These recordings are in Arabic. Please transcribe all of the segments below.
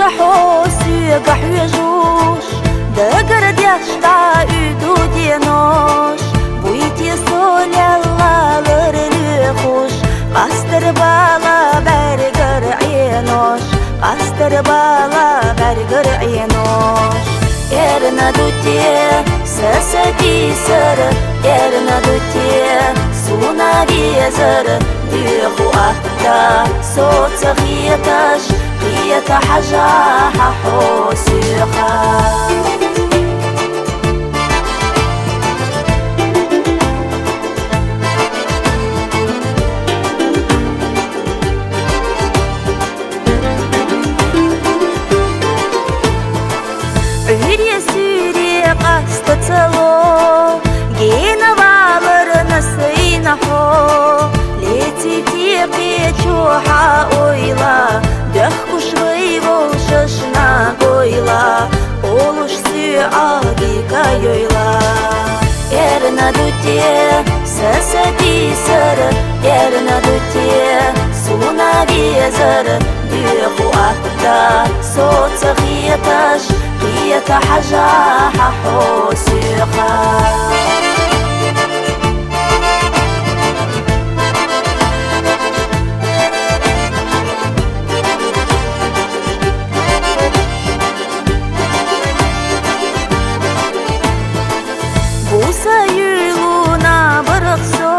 حوسي قحوجوش دقر ديشتا يدو دينوش بويتي صول الله لرليخوش قاستر بالا برقر عينوش قاستر بالا برقر عينوش يرنا دوتي سسدي سر يرنا دوتي سونا بيزر ديخو أهدا صوت غيتش غيت حجاح حوسيخا عيري سيري قصد تلو جينا بالر نسينا حو ليتي تيقي جوحا اويلا دخكوش غيبو ششنا قويلا قولوش سيعادي كايويلا يرنا دوتي سسدي سر يرنا دوتي سونا بيزر ديخو أهدا صوت غيتش غيت حجاح حوسيخا بوسا يلونا برخصو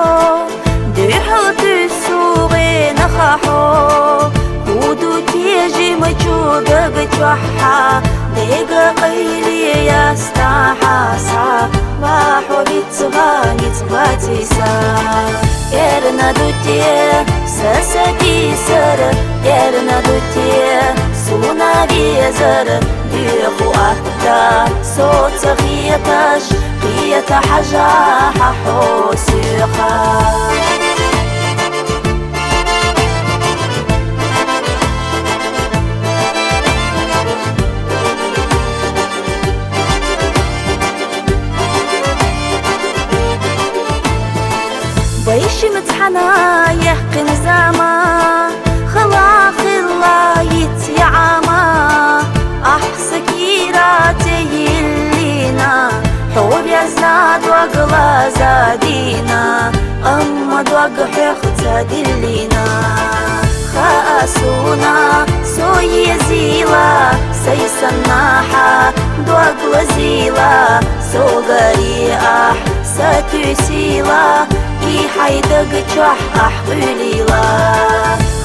ديحو تسوغي نخاحو هودو تيجي مجوغ بتوحا ديغ قيلي يستاحا سا واحو بيتغاني تغاتيسا يرنا دوتي سسدي سر يرنا دوتي سونا بيزر ديخو أهدا صوت غيتش غيت حجاح حوسيخا بيش متحنا يحقن زما خلا خلا يتيعما أحسك يراتي اللينا حور يزناد وقلا زادينا أما دوق حيخت دلينا خاسونا سوي زيلا سيسناحا دوق وزيلا سوغري ستسيلا حيدق جح أحقليلا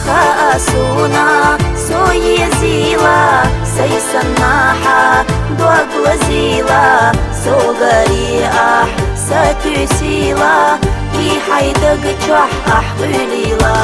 خاسونا سوي زيلا سيسناحا دوق وزيلا سوغري ستسيلا حيدق جح أحقليلا